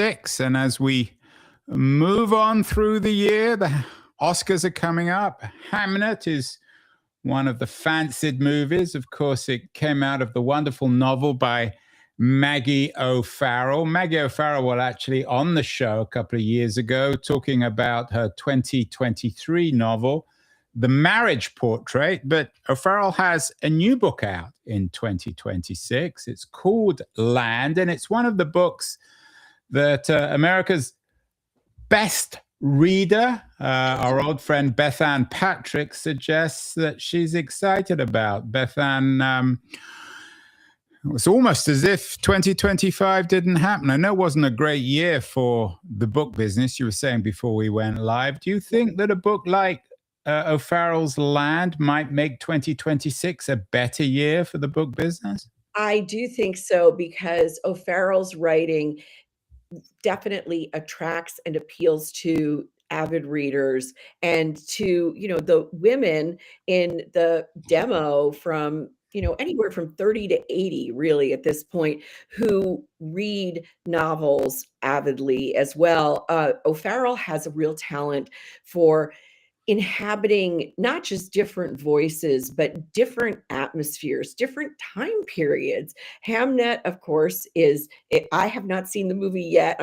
2026. And as we move on through the year, the Oscars are coming up. Hamnet is one of the fancied movies. Of course, it came out of the wonderful novel by Maggie O'Farrell. Maggie O'Farrell was actually on the show a couple of years ago talking about her 2023 novel, The Marriage Portrait. But O'Farrell has a new book out in 2026. It's called Land, and it's one of the books that America's best reader, our old friend Bethanne Patrick, suggests that she's excited about. Bethanne, it was almost as if 2025 didn't happen. I know it wasn't a great year for the book business, you were saying before we went live. Do you think that a book like O'Farrell's Land might make 2026 a better year for the book business? I do think so, because O'Farrell's writing definitely attracts and appeals to avid readers and to, the women in the demo from, anywhere from 30 to 80, really, at this point, who read novels avidly as well. O'Farrell has a real talent for inhabiting not just different voices, but different atmospheres, different time periods. Hamnet, of course, I have not seen the movie yet.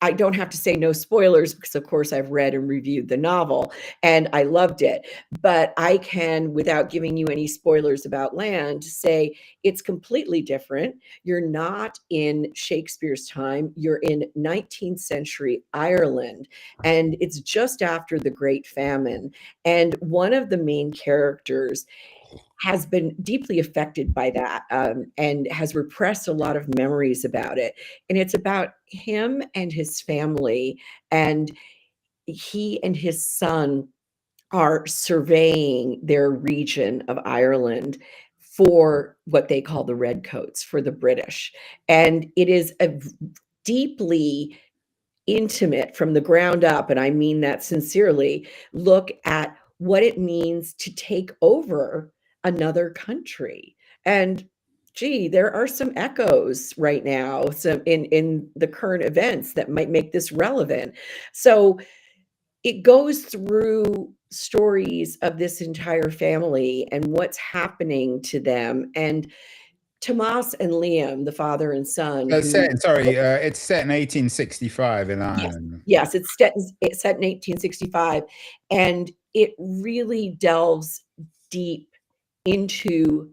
I don't have to say no spoilers because, of course, I've read and reviewed the novel and I loved it. But I can, without giving you any spoilers about Land, say it's completely different. You're not in Shakespeare's time. You're in 19th century Ireland, and it's just after the Great Famine. And one of the main characters has been deeply affected by that, and has repressed a lot of memories about it. And it's about him and his family, and he and his son are surveying their region of Ireland for what they call the Redcoats, for the British. And it is a deeply intimate, from the ground up, and I mean that sincerely, look at what it means to take over another country. And gee, there are some echoes right now, some in the current events that might make this relevant. So it goes through stories of this entire family and what's happening to them. And Tomas and Liam, the father and son. It's set in 1865 in Ireland. Yes, it's set in 1865, and it really delves deep into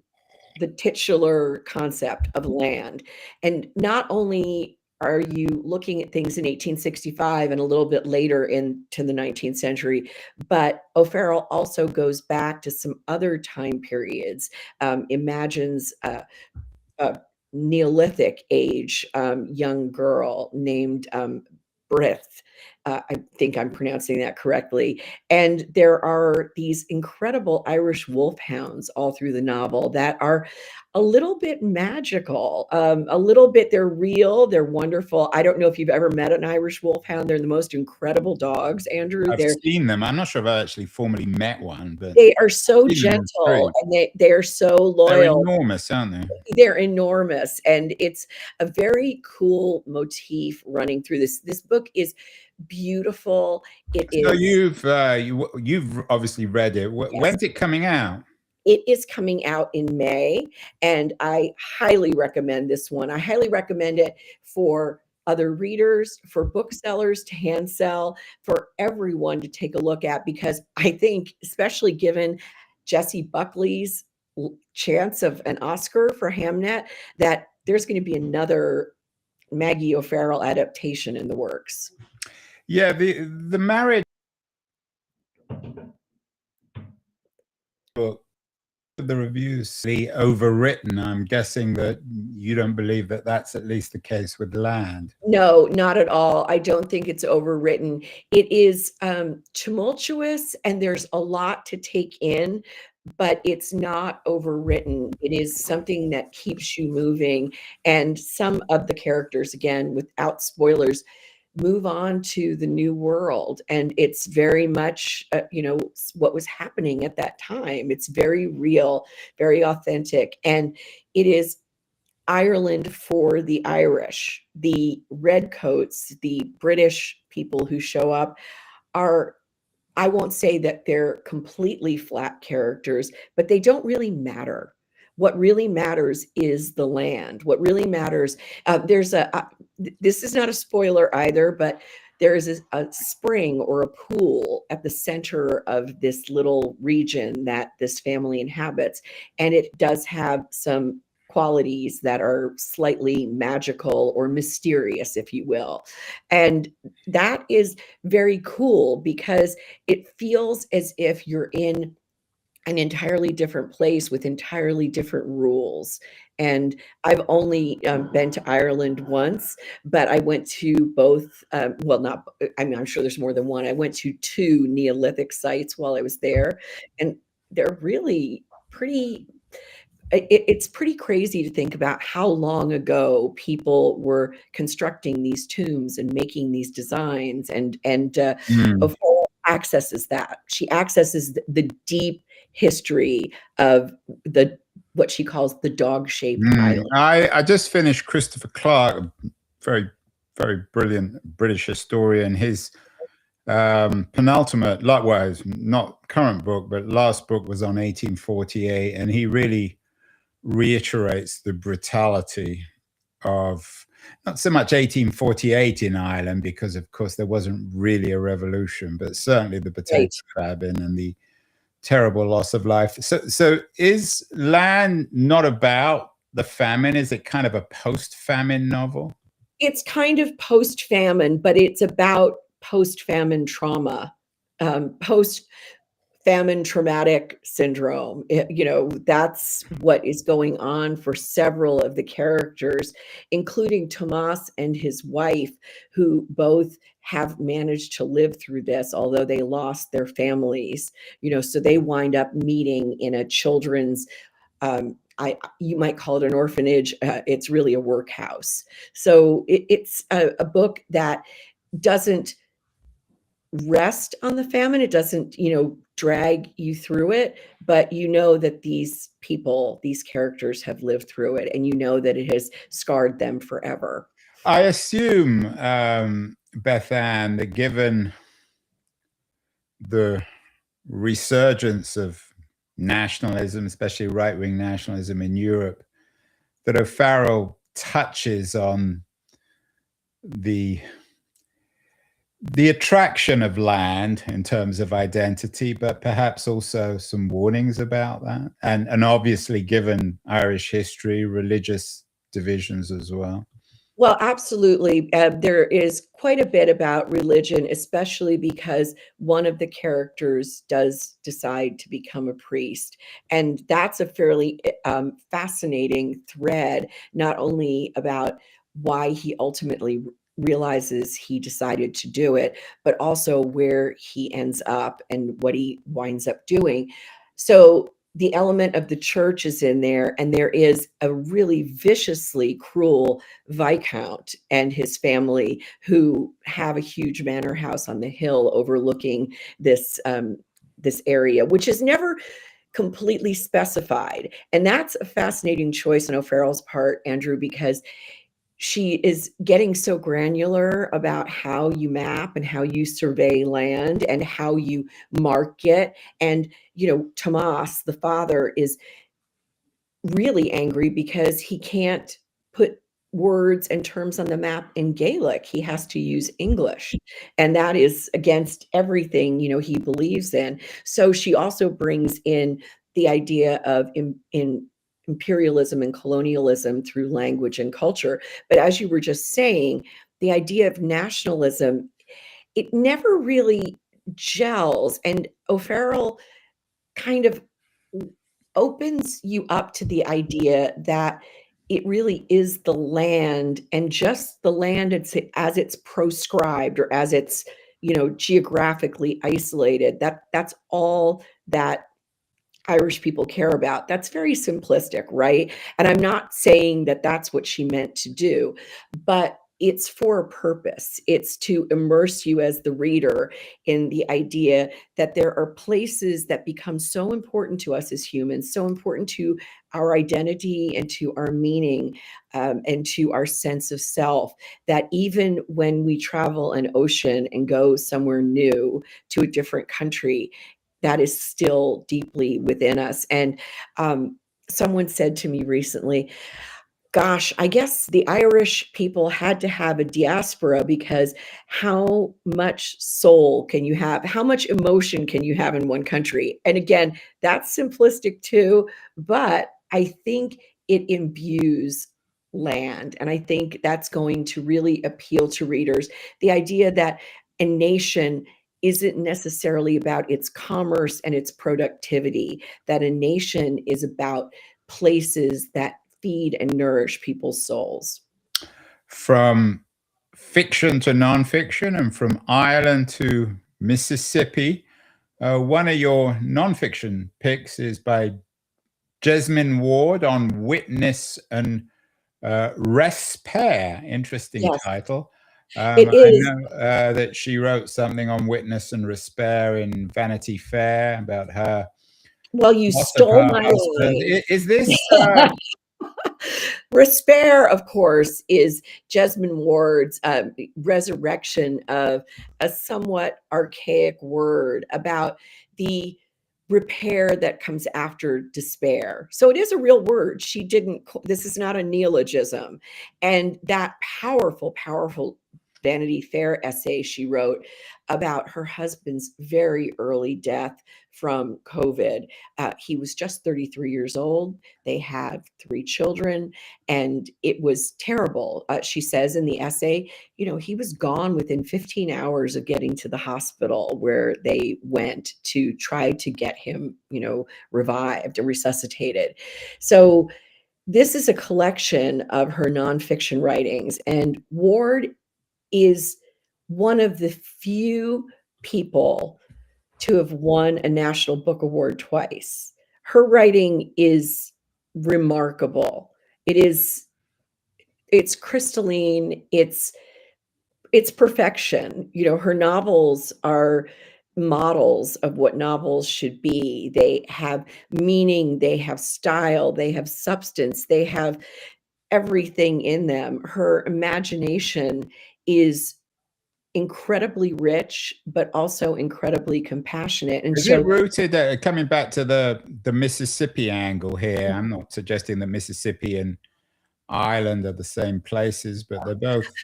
the titular concept of land. And not only are you looking at things in 1865 and a little bit later into the 19th century, but O'Farrell also goes back to some other time periods, imagines a Neolithic age young girl named Brith. I think I'm pronouncing that correctly. And there are these incredible Irish wolfhounds all through the novel that are a little bit magical, a little bit, they're real, they're wonderful. I don't know if you've ever met an Irish wolfhound. They're the most incredible dogs, Andrew. I've seen them. I'm not sure if I actually formally met one, but they are so gentle and they are so loyal. They're enormous, aren't they? They're enormous. And it's a very cool motif running through this. This book is beautiful. So you've obviously read it. Yes. When's it coming out? It is coming out in May, and I highly recommend this one. I highly recommend it for other readers, for booksellers to hand sell, for everyone to take a look at, because I think, especially given Jessie Buckley's chance of an Oscar for Hamnet, that there's going to be another Maggie O'Farrell adaptation in the works. Yeah, the marriage book, the reviews overwritten. I'm guessing that you don't believe that that's at least the case with Land. No, not at all. I don't think it's overwritten. It is tumultuous, and there's a lot to take in, but it's not overwritten. It is something that keeps you moving. And some of the characters, again, without spoilers, move on to the new world. And it's very much, what was happening at that time. It's very real, very authentic. And it is Ireland for the Irish. The redcoats, the British people who show up, are, I won't say that they're completely flat characters, but they don't really matter. What really matters is the land. What really matters, this is not a spoiler either, but there is a spring or a pool at the center of this little region that this family inhabits. And it does have some qualities that are slightly magical or mysterious, if you will. And that is very cool because it feels as if you're in an entirely different place with entirely different rules. And I've only been to Ireland once, but I went to both, well, not, I mean, I'm sure there's more than one. I went to two Neolithic sites while I was there, and they're really pretty, it's pretty crazy to think about how long ago people were constructing these tombs and making these designs, and Mm. Ophora accesses that. She accesses the deep history of the, what she calls the dog-shaped island. I just finished Christopher Clark, very, very brilliant British historian. His penultimate, likewise, not current book, but last book was on 1848, and he really reiterates the brutality of not so much 1848 in Ireland, because of course there wasn't really a revolution, but certainly the potato Right. famine and the terrible loss of life. So is Land not about the famine? Is it kind of a post-famine novel? It's kind of post-famine, but it's about post-famine trauma, post-famine traumatic syndrome. You know, that's what is going on for several of the characters, including Tomas and his wife, who both have managed to live through this, although they lost their families. You know, so they wind up meeting in a children's, you might call it an orphanage. It's really a workhouse. So it's a book that doesn't rest on the famine. It doesn't, you know, drag you through it, but you know that these people, these characters have lived through it, and you know that it has scarred them forever. I assume, Bethanne, that given the resurgence of nationalism, especially right-wing nationalism in Europe, that O'Farrell touches on the attraction of land in terms of identity, but perhaps also some warnings about that. And obviously, given Irish history, religious divisions as well. Well, absolutely. There is quite a bit about religion, especially because one of the characters does decide to become a priest. And that's a fairly fascinating thread, not only about why he ultimately realizes he decided to do it, but also where he ends up and what he winds up doing. So the element of the church is in there, and there is a really viciously cruel Viscount and his family who have a huge manor house on the hill overlooking this this area, which is never completely specified. And that's a fascinating choice on O'Farrell's part, Andrew, because she is getting so granular about how you map and how you survey land and how you mark it. And, you know, Tomas, the father, is really angry because he can't put words and terms on the map in Gaelic. He has to use English. And that is against everything, you know, he believes in. So she also brings in the idea of in imperialism and colonialism through language and culture. But as you were just saying, the idea of nationalism, it never really gels. And O'Farrell kind of opens you up to the idea that it really is the land, and just the land as it's proscribed, or as it's, you know, geographically isolated. That's all that Irish people care about. That's very simplistic, right? And I'm not saying that that's what she meant to do, but it's for a purpose. It's to immerse you as the reader in the idea that there are places that become so important to us as humans, so important to our identity and to our meaning, and to our sense of self, that even when we travel an ocean and go somewhere new to a different country, that is still deeply within us. And someone said to me recently, gosh, I guess the Irish people had to have a diaspora, because how much soul can you have? How much emotion can you have in one country? And again, that's simplistic too, but I think it imbues land. And I think that's going to really appeal to readers. The idea that a nation isn't necessarily about its commerce and its productivity, that a nation is about places that feed and nourish people's souls. From fiction to nonfiction and from Ireland to Mississippi, one of your nonfiction picks is by Jesmyn Ward on Witness and Respect. Interesting Yes, title. it I is. know that she wrote something on Witness and Respect in Vanity Fair about her Well, you loss of stole her my husband. line. Is this Respair, of course, is Jesmyn Ward's resurrection of a somewhat archaic word about the repair that comes after despair. So it is a real word. She didn't, this is not a neologism. And that powerful, powerful Vanity Fair essay she wrote about her husband's very early death from COVID. He was just 33 years old. They had 3 children, and it was terrible. She says in the essay, you know, he was gone within 15 hours of getting to the hospital where they went to try to get him, you know, revived and resuscitated. So this is a collection of her nonfiction writings, and Ward is one of the few people to have won a National Book Award twice. Her writing is remarkable. It's crystalline, it's perfection. You know, her novels are models of what novels should be. They have meaning, they have style, they have substance, they have everything in them. Her imagination is incredibly rich, but also incredibly compassionate. And is it so rooted coming back to the Mississippi angle here? I'm not suggesting that Mississippi and Ireland are the same places, but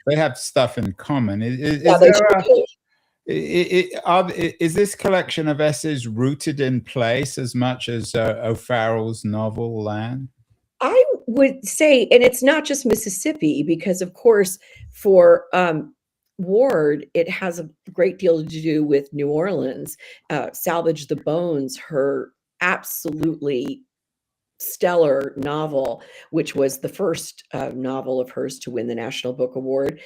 they have stuff in common. yeah, Is they there sure do. is this collection of essays rooted in place as much as O'Farrell's novel Land? I would say, and it's not just Mississippi, because of course, for Ward, it has a great deal to do with New Orleans. Salvage the Bones, her absolutely stellar novel, which was the first novel of hers to win the National Book Award,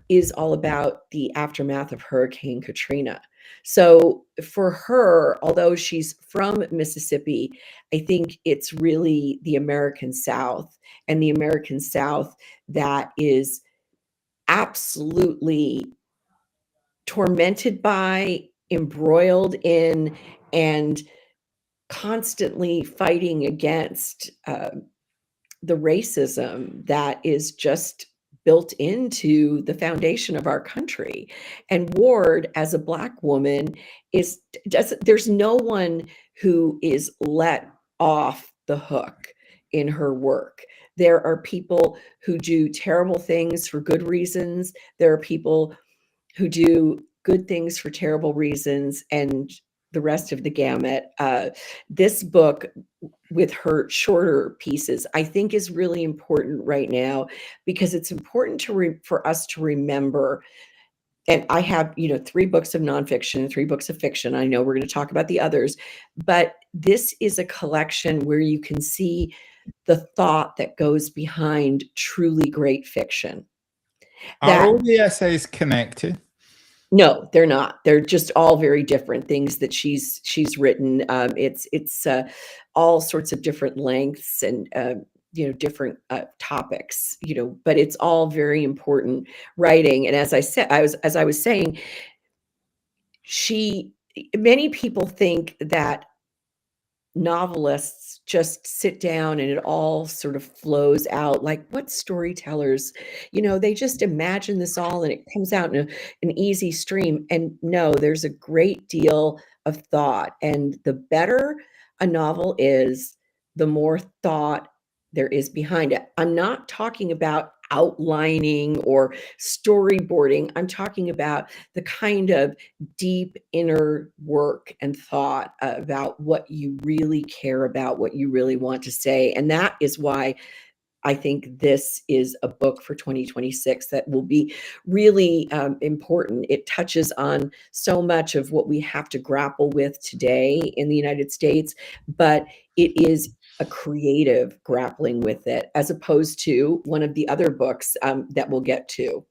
is all about the aftermath of Hurricane Katrina. So for her, although she's from Mississippi, I think it's really the American South, and the American South that is absolutely tormented by, embroiled in, and constantly fighting against the racism that is just built into the foundation of our country. And Ward, as a Black woman, there's no one who is let off the hook in her work. There are people who do terrible things for good reasons. There are people who do good things for terrible reasons, and the rest of the gamut. This book, with her shorter pieces, I think is really important right now, because it's important for us to remember. And I have, you know, 3 books of nonfiction, 3 books of fiction. I know we're going to talk about the others, but this is a collection where you can see the thought that goes behind truly great fiction. Are That all the essays connected? No, they're not. They're just all very different things that she's written. It's all sorts of different lengths, and different topics, but it's all very important writing. And as I was saying, many people think that novelists just sit down and it all sort of flows out like what storytellers, they just imagine this all and it comes out in an easy stream. And no, there's a great deal of thought. And the better a novel is, the more thought there is behind it. I'm not talking about outlining or storyboarding. I'm talking about the kind of deep inner work and thought about what you really care about, what you really want to say. And that is why I think this is a book for 2026 that will be really important. It touches on so much of what we have to grapple with today in the United States, but it is a creative grappling with it, as opposed to one of the other books that we'll get to.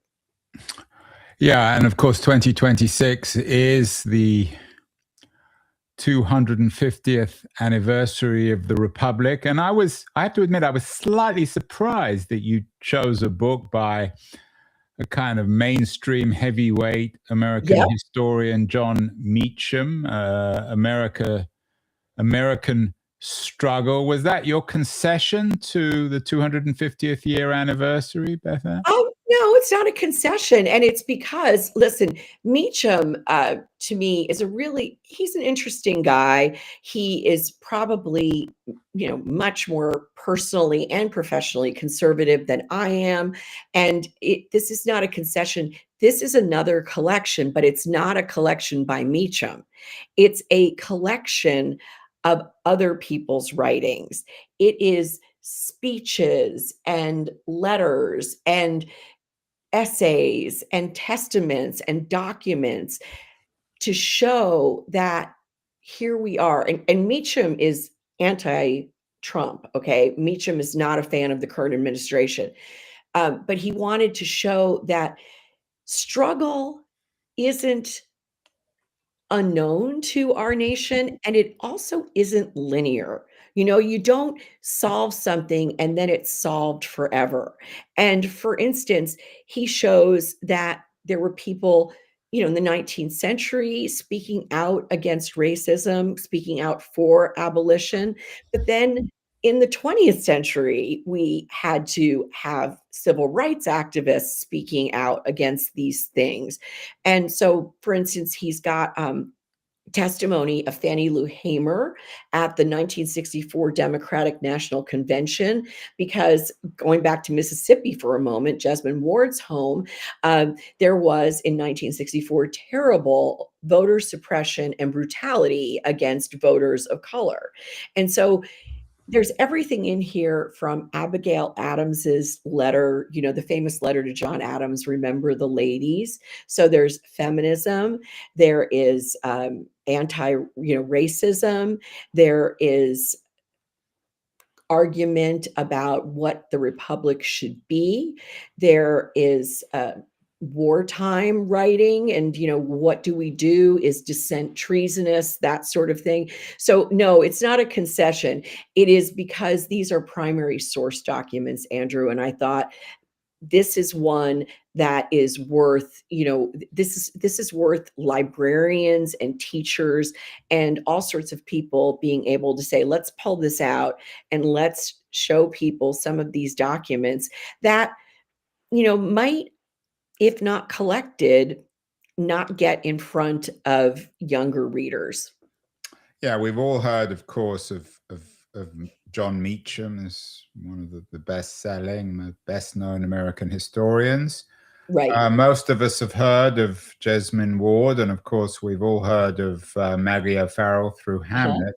Yeah, and of course, 2026 is the 250th anniversary of the Republic. And I have to admit, I was slightly surprised that you chose a book by a kind of mainstream heavyweight American historian, John Meacham, American Struggle. Was that your concession to the 250th year anniversary, Bethanne? Oh, no, it's not a concession. And it's because, listen, Meacham, to me, he's an interesting guy. He is probably, much more personally and professionally conservative than I am. And this is not a concession. This is another collection, but it's not a collection by Meacham. It's a collection of other people's writings. It is speeches and letters and essays and testaments and documents to show that here we are. And Meacham is anti-Trump, okay? Meacham is not a fan of the current administration. But he wanted to show that struggle isn't unknown to our nation, and it also isn't linear. You don't solve something and then it's solved forever. And for instance, he shows that there were people, in the 19th century speaking out against racism, speaking out for abolition. But then in the 20th century, we had to have civil rights activists speaking out against these things. And so, for instance, he's got testimony of Fannie Lou Hamer at the 1964 Democratic National Convention, because going back to Mississippi for a moment, Jesmond Ward's home, there was in 1964 terrible voter suppression and brutality against voters of color. And so there's everything in here, from Abigail Adams's letter, the famous letter to John Adams, Remember the Ladies. So there's feminism, there is racism, there is argument about what the republic should be, there is wartime writing, and what do we do, is dissent treasonous, that sort of thing. So no, it's not a concession. It is because these are primary source documents, Andrew, and I thought this is one that is worth, this is worth librarians and teachers and all sorts of people being able to say, let's pull this out and let's show people some of these documents that might, if not collected, not get in front of younger readers. Yeah, we've all heard, of course, of John Meacham as one of the best-selling, best-known American historians. Right. Most of us have heard of Jesmond Ward, and of course, we've all heard of Maggie O'Farrell through Hamlet.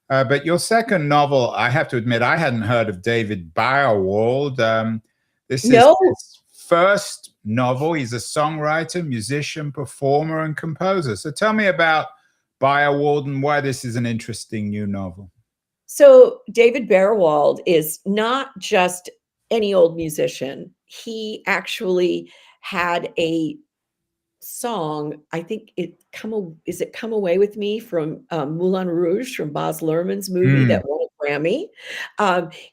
But your second novel, I have to admit, I hadn't heard of David Bierwald. This is his first novel. He's a songwriter, musician, performer, and composer. So tell me about Bierwald and why this is an interesting new novel. So David Bierwald is not just any old musician. He actually had a song, I think Come Away With Me, from Moulin Rouge, from Baz Luhrmann's movie, that won a Grammy.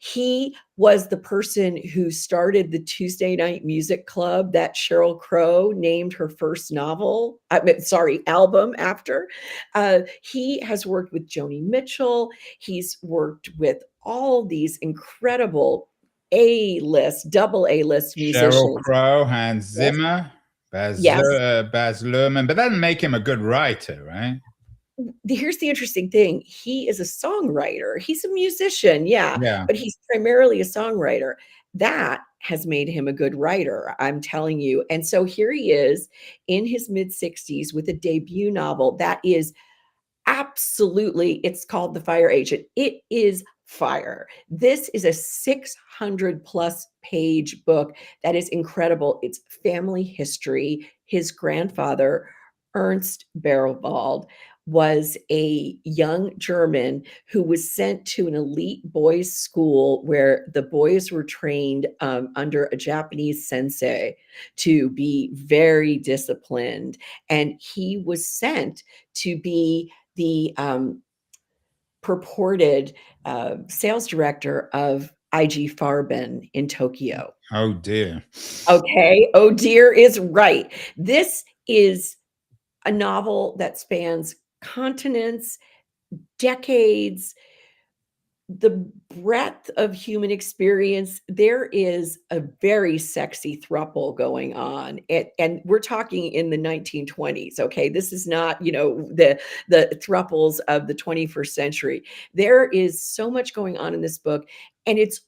He was the person who started the Tuesday Night Music Club that Sheryl Crow named her first album after. He has worked with Joni Mitchell. He's worked with all these incredible A-list, double A-list Sheryl musicians. Crow, Hans Yes. Zimmer, Yes. Baz Luhrmann, but that doesn't make him a good writer, right? Here's the interesting thing. He is a songwriter. He's a musician, yeah, Yeah. but he's primarily a songwriter. That has made him a good writer, I'm telling you. And so here he is in his mid-60s with a debut novel that is absolutely, it's called The Fire Agent. It is fire. This is a 600 plus page book that is incredible. It's family history. His grandfather, Ernst Berwald, was a young German who was sent to an elite boys' school where the boys were trained under a Japanese sensei to be very disciplined. And he was sent to be the purported sales director of IG Farben in Tokyo. Oh dear. Okay. Oh dear is right. This is a novel that spans continents, decades, the breadth of human experience. There is a very sexy throuple going on, and we're talking in the 1920s. Okay, this is not, the thruples of the 21st century. There is so much going on in this book, and it's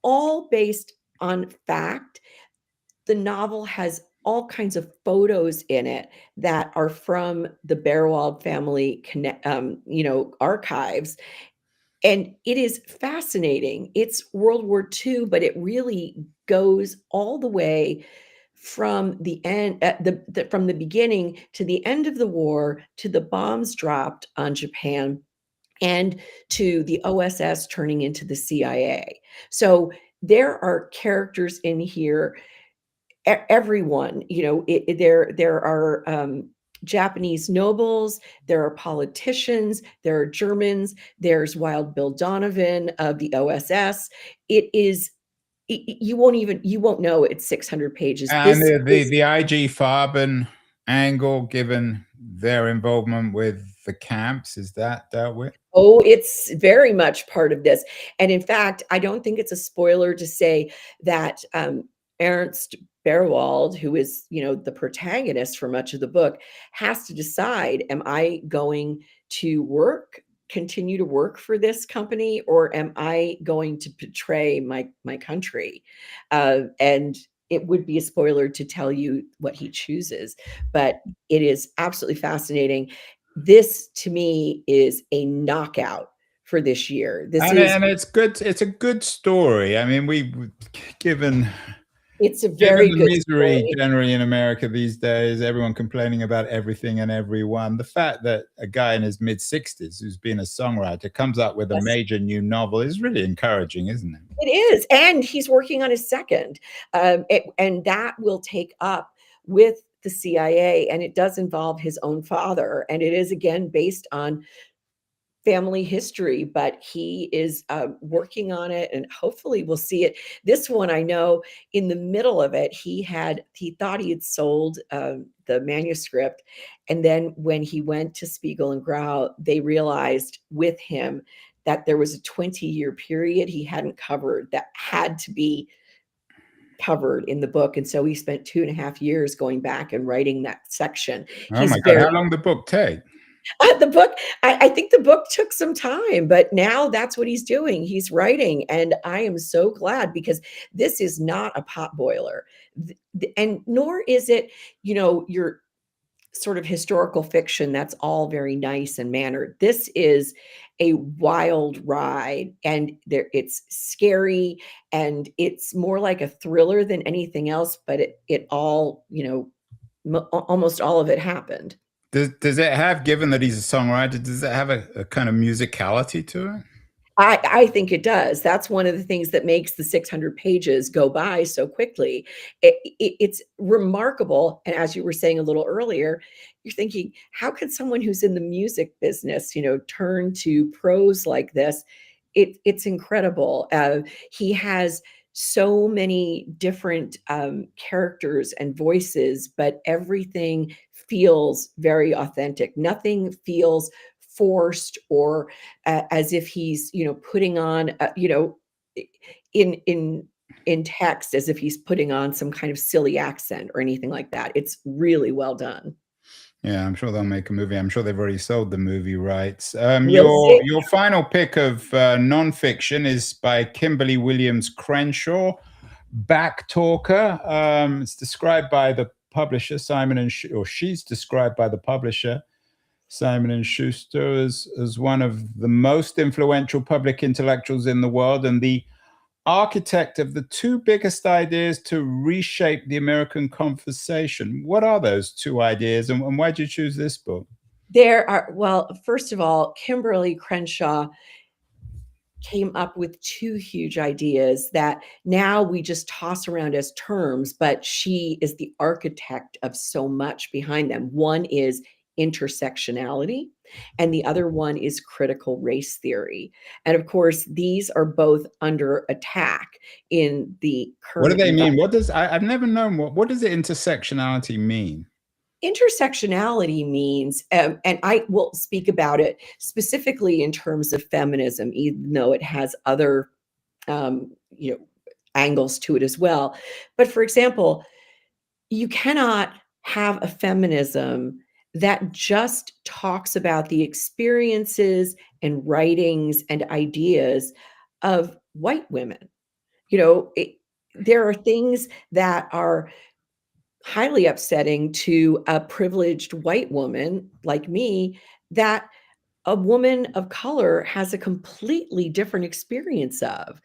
all based on fact. The novel has all kinds of photos in it that are from the Berwald family archives, and it is fascinating. It's World War II, but it really goes all the way from the end, from the beginning to the end of the war, to the bombs dropped on Japan, and to the OSS turning into the CIA. So there are characters in here, everyone, there are Japanese nobles, there are politicians, there are Germans, there's Wild Bill Donovan of the OSS. It is, you won't know it's 600 pages. And the IG Farben angle, given their involvement with the camps, is that dealt with? Oh, it's very much part of this. And in fact, I don't think it's a spoiler to say that Ernst Berwald, who is, the protagonist for much of the book, has to decide, am I going to continue to work for this company, or am I going to betray my country? And it would be a spoiler to tell you what he chooses, but it is absolutely fascinating. This to me is a knockout for this year. And it's good. It's a good story. I mean, given it's a very the good misery story. generally in America these days, everyone complaining about everything and everyone. The fact that a guy in his mid-60s who's been a songwriter comes up with a Yes. major new novel is really encouraging, isn't it? It is, and he's working on his second, and that will take up with the CIA, and it does involve his own father, and it is again based on family history, but he is working on it, and hopefully we'll see it. This one, I know, in the middle of it, he thought he had sold the manuscript, and then when he went to Spiegel and Grau, they realized with him that there was a 20-year period he hadn't covered that had to be covered in the book, and so he spent 2.5 years going back and writing that section. Oh my He's God, very how long did the book take? the book, I think the book took some time, but now that's what he's doing. He's writing, and I am so glad, because this is not a pot boiler, and nor is it, your sort of historical fiction that's all very nice and mannered. This is a wild ride, and it's scary, and it's more like a thriller than anything else, but it all, almost all of it happened. Does it have, given that he's a songwriter, does it have a kind of musicality to it? I think it does. That's one of the things that makes the 600 pages go by so quickly. It's remarkable, and as you were saying a little earlier, you're thinking, how could someone who's in the music business, turn to prose like this? it's incredible. He has so many different characters and voices, but everything feels very authentic. Nothing feels forced or as if he's, putting on, in text as if he's putting on some kind of silly accent or anything like that. It's really well done. Yeah, I'm sure they'll make a movie. I'm sure they've already sold the movie rights. We'll see. Your final pick of nonfiction is by Kimberly Williams Crenshaw, Back Talker. It's described by the publisher Simon and or she's described by the publisher Simon and Schuster as one of the most influential public intellectuals in the world and the architect of the two biggest ideas to reshape the American conversation. What are those two ideas, and why did you choose this book? Well, first of all, Kimberly Crenshaw came up with two huge ideas that now we just toss around as terms, but she is the architect of so much behind them. One is intersectionality, and the other one is critical race theory. And of course, these are both under attack in the current. What do they mean? I've never known what does intersectionality mean? Intersectionality means, and I will speak about it specifically in terms of feminism, even though it has other, angles to it as well. But for example, you cannot have a feminism that just talks about the experiences and writings and ideas of white women. There are things that are highly upsetting to a privileged white woman like me that a woman of color has a completely different experience of,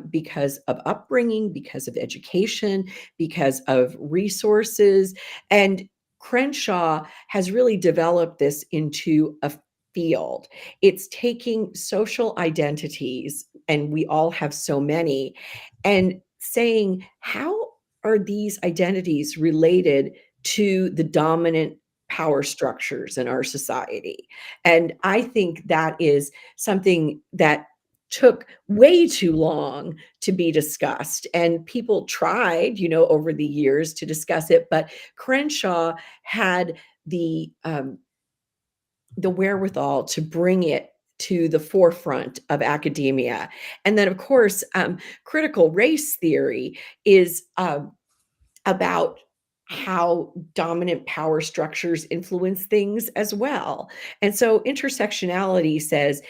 because of upbringing, because of education, because of resources. And Crenshaw has really developed this into a field. It's taking social identities, and we all have so many, and saying, how are these identities related to the dominant power structures in our society? And I think that is something that took way too long to be discussed. And people tried, over the years to discuss it, but Crenshaw had the wherewithal to bring it to the forefront of academia. And then, of course, critical race theory is about how dominant power structures influence things as well. And so intersectionality says,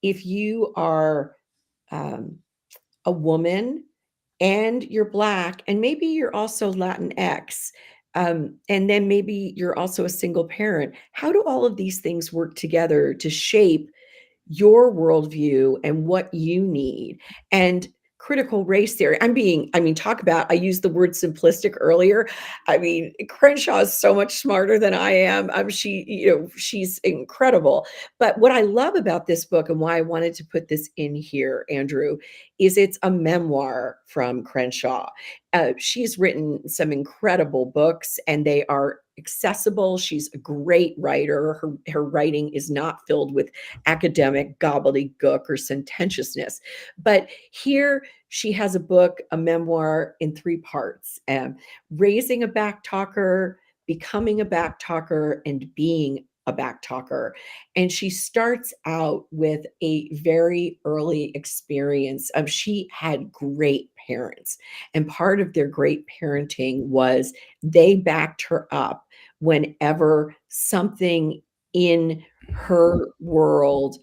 if you are a woman and you're Black, and maybe you're also Latinx, and then maybe you're also a single parent, how do all of these things work together to shape your worldview and what you need? And critical race theory, talk about, I used the word simplistic earlier. Crenshaw is so much smarter than I am. She's incredible. But what I love about this book and why I wanted to put this in here, Andrew, is it's a memoir from Crenshaw. She's written some incredible books, and they are accessible. She's a great writer. Her writing is not filled with academic gobbledygook or sententiousness. But here she has a book, a memoir in 3 parts: raising a backtalker, becoming a backtalker, and being a backtalker. And she starts out with a very early experience. She had great parents, and part of their great parenting was they backed her up whenever something in her world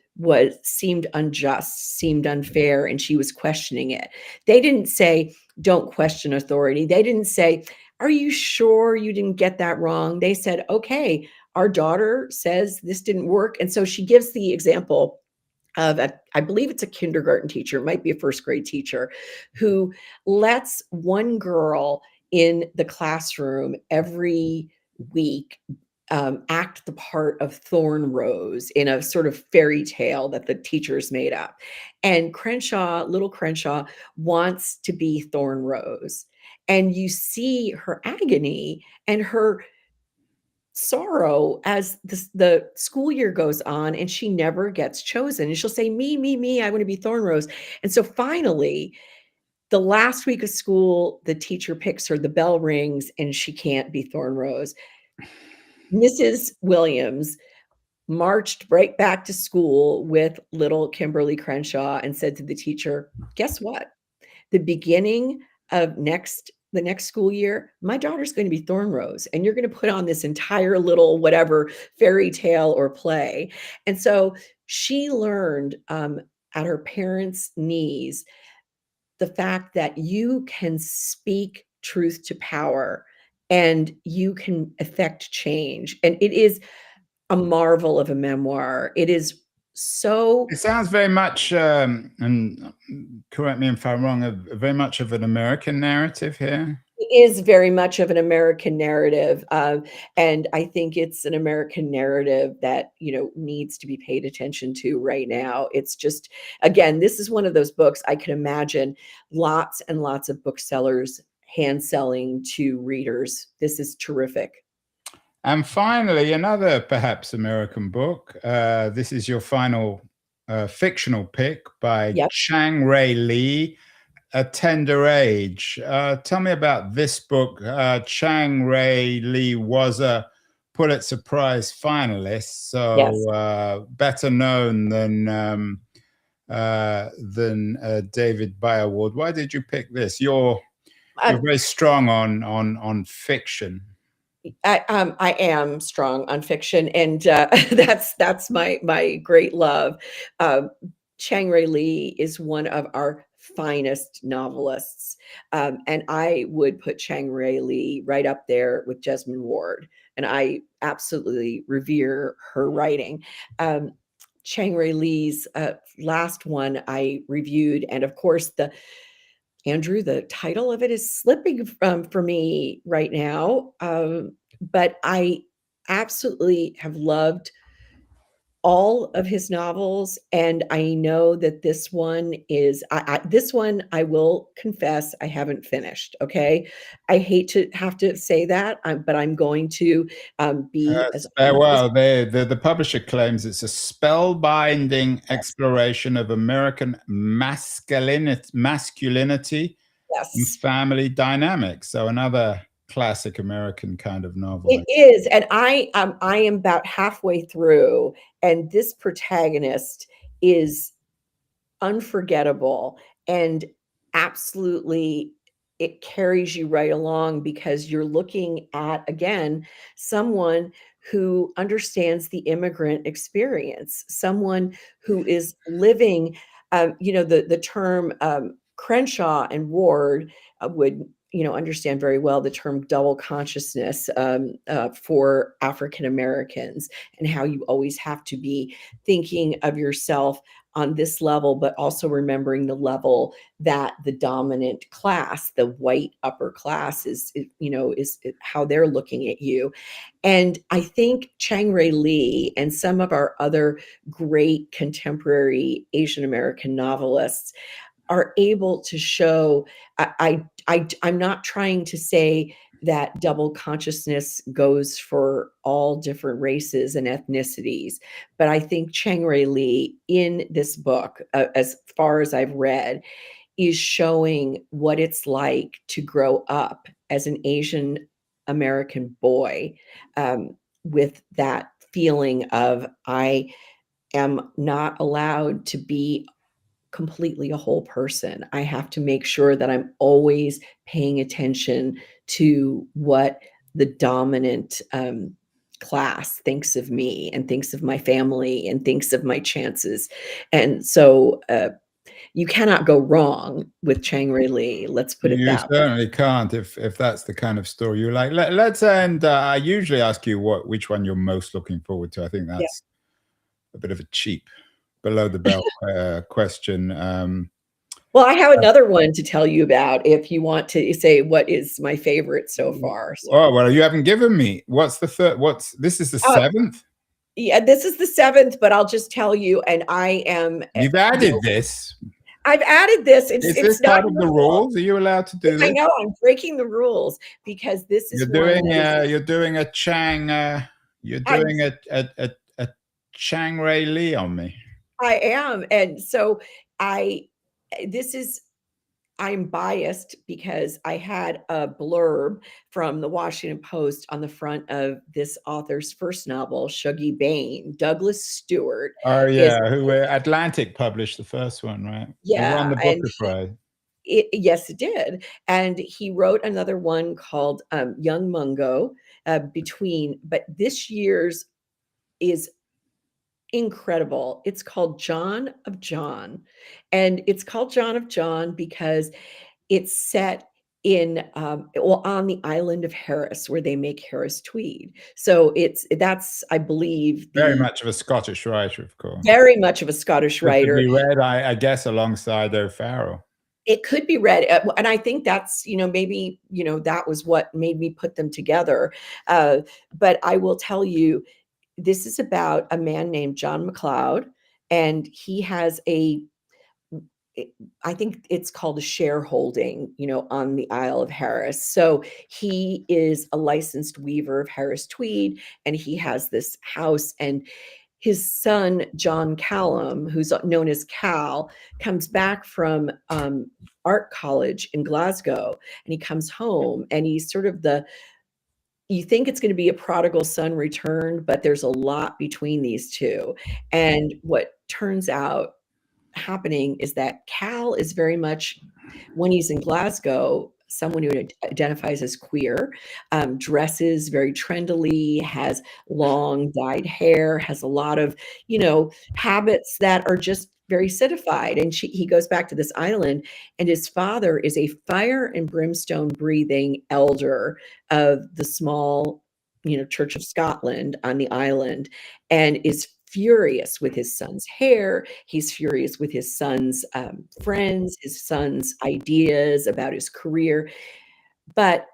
seemed unjust, seemed unfair, and she was questioning it. They didn't say, don't question authority. They didn't say, are you sure you didn't get that wrong? They said, okay, our daughter says this didn't work. And so she gives the example of I believe it's a kindergarten teacher, it might be a first grade teacher, who lets one girl in the classroom every week act the part of Thorn Rose in a sort of fairy tale that the teachers made up. And little Crenshaw, wants to be Thorn Rose. And you see her agony and her sorrow as the school year goes on, and she never gets chosen. And she'll say, me, I want to be Thornrose. And so finally, the last week of school, the teacher picks her, the bell rings, and she can't be Thornrose. Mrs. Williams marched right back to school with little Kimberly Crenshaw and said to the teacher, guess what? The beginning of the next school year, my daughter's going to be Thornrose, and you're going to put on this entire little whatever fairy tale or play. And so she learned at her parents' knees the fact that you can speak truth to power and you can affect change. And it is a marvel of a memoir. It is so. It sounds very much, and correct me if I'm wrong, very much of an American narrative here. It is very much of an American narrative, and I think it's an American narrative that, needs to be paid attention to right now. It's just, again, this is one of those books I can imagine lots and lots of booksellers hand selling to readers. This is terrific. And finally, another perhaps American book. This is your final fictional pick by Yep. Chang-Rae Lee, A Tender Age. Tell me about this book. Chang-Rae Lee was a Pulitzer Prize finalist, so Yes. better known than David By Award. Why did you pick this? You're very strong on fiction. I am strong on fiction, and that's my great love. Chang-Rae Lee is one of our finest novelists, and I would put Chang-Rae Lee right up there with Jesmyn Ward, and I absolutely revere her writing. Chang-Rae Lee's last one I reviewed, and of course Andrew, the title of it is slipping for me right now, but I absolutely have loved all of his novels, and I know that this one is this one, I will confess, I haven't finished, okay? I hate to have to say that, but I'm going to be as well, the publisher claims it's a spellbinding exploration of American masculinity and family dynamics. So another classic American kind of novel. It is, and I am about halfway through, and this protagonist is unforgettable, and absolutely it carries you right along because you're looking at, again, someone who understands the immigrant experience, someone who is living, the term Crenshaw and Ward would understand very well the term double consciousness for African Americans, and how you always have to be thinking of yourself on this level, but also remembering the level that the dominant class, the white upper class, is how they're looking at you. And I think Chang-Rae Lee and some of our other great contemporary Asian American novelists are able to show. I'm not trying to say that double consciousness goes for all different races and ethnicities, but I think Chang-Rae Lee in this book, as far as I've read, is showing what it's like to grow up as an Asian American boy, with that feeling of I am not allowed to be completely a whole person. I have to make sure that I'm always paying attention to what the dominant class thinks of me and thinks of my family and thinks of my chances. And so you cannot go wrong with Chang-Rae Lee. Let's put it that way. You certainly can't if that's the kind of story you like. Let's end. I usually ask you which one you're most looking forward to. I think that's a bit of a cheap below the belt question. Well, I have another one to tell you about if you want to say what is my favorite so far. So. Oh, well, you haven't given me. What's the third? This is the seventh? Yeah, this is the seventh, but I'll just tell you, and I am. You've added this. I've added this. Is It's this not part of the normal. rules? Are you allowed to do I this? know I'm breaking the rules because this is one that is, You're doing a Chang you're doing a Chang Ray Lee on me. I am. And so this is, I'm biased because I had a blurb from the Washington Post on the front of this author's first novel, Shuggie Bain. Douglas Stewart. Oh is, yeah, who Atlantic published the first one, right? It won yeah, the and Booker Prize. yes, it did. And he wrote another one called Young Mungo between, but this year's is incredible. It's called John of John. And it's called John of John because it's set in well, on the island of Harris, where they make Harris tweed. So that's, I believe, Very much of a Scottish writer, of course. very much of a Scottish But to writer. be read, I guess, alongside O'Farrell. It could be read, and I think that's, maybe, that was what made me put them together. But I will tell you, this is about a man named John McLeod, and he has I think it's called a shareholding, on the Isle of Harris. So he is a licensed weaver of Harris tweed, and he has this house, and his son, John Callum, who's known as Cal, comes back from art college in Glasgow, and he comes home, and he's sort of you think it's going to be a prodigal son returned, but there's a lot between these two. And what turns out happening is that Cal is very much, when he's in Glasgow, someone who identifies as queer, dresses very trendily, has long dyed hair, has a lot of, habits that are just very citified. And he goes back to this island, and his father is a fire and brimstone breathing elder of the small, Church of Scotland on the island, and is furious with his son's hair. He's furious with his son's friends, his son's ideas about his career. But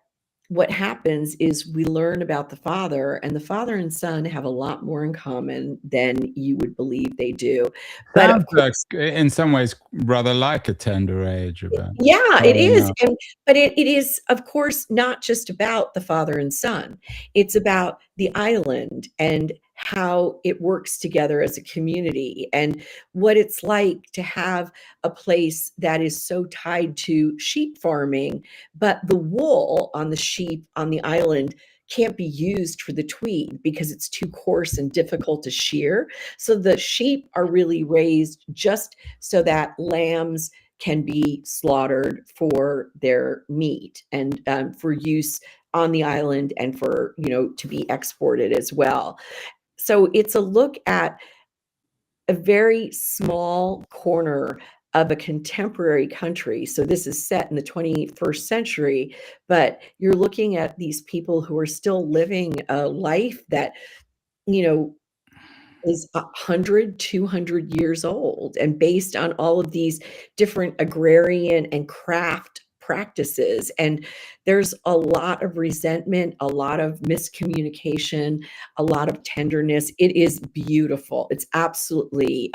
what happens is we learn about the father, and the father and son have a lot more in common than you would believe they do. But of Sounds course, like, in some ways, rather like a tender age about yeah, it growing is. up. But it is, of course, not just about the father and son. It's about the island and how it works together as a community, and what it's like to have a place that is so tied to sheep farming, but the wool on the sheep on the island can't be used for the tweed because it's too coarse and difficult to shear. So the sheep are really raised just so that lambs can be slaughtered for their meat, and for use on the island, and for, to be exported as well. So it's a look at a very small corner of a contemporary country. So this is set in the 21st century, but you're looking at these people who are still living a life that, is 100, 200 years old, and based on all of these different agrarian and craft practices. And there's a lot of resentment, a lot of miscommunication, a lot of tenderness. It is beautiful. It's absolutely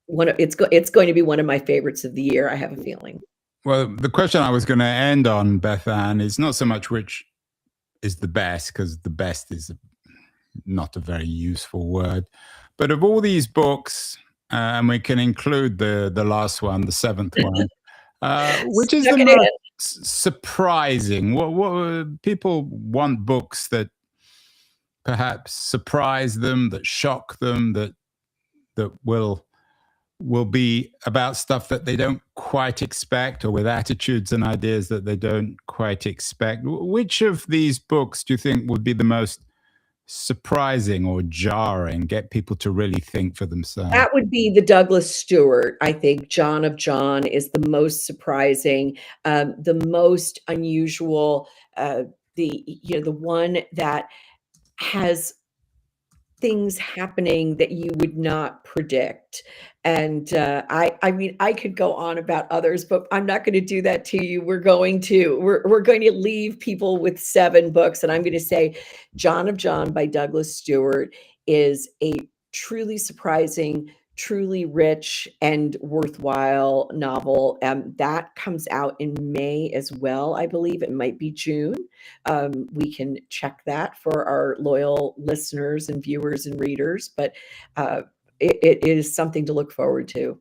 it's going to be one of my favorites of the year, I have a feeling. Well, the question I was going to end on, Bethanne, is not so much which is the best, because the best is not a very useful word, but of all these books, and we can include the last one, the seventh one, which is Stuck the it most in. surprising? What people want books that perhaps surprise them, that shock them, that will be about stuff that they don't quite expect, or with attitudes and ideas that they don't quite expect. Which of these books do you think would be the most surprising or jarring, get people to really think for themselves? That would be the Douglas Stewart. I think John of John is the most surprising, the most unusual, the one that has things happening that you would not predict. And I mean, I could go on about others, but I'm not going to do that to you. We're going to leave people with 7 books, and I'm going to say John of John by Douglas Stewart is a truly surprising truly rich and worthwhile novel. That comes out in May as well, I believe. It might be June. We can check that for our loyal listeners and viewers and readers, but it is something to look forward to.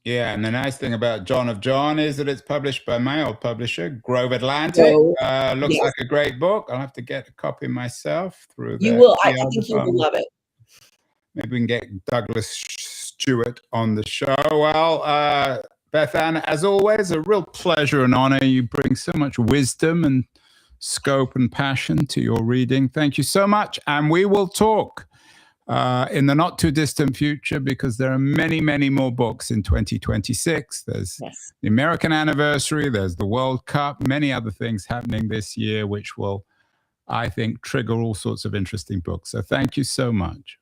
Yeah, and the nice thing about John of John is that it's published by my old publisher, Grove Atlantic. So, Looks yes, like a great book. I'll have to get a copy myself through you the will. I PR think you will department. love it. Maybe we can get Douglas Stewart on the show. Well, Bethanne, as always, a real pleasure and honor. You bring so much wisdom and scope and passion to your reading. Thank you so much. And we will talk in the not too distant future, because there are many, many more books in 2026. There's Yes. the American anniversary, there's the World Cup, many other things happening this year, which will, I think, trigger all sorts of interesting books. So thank you so much.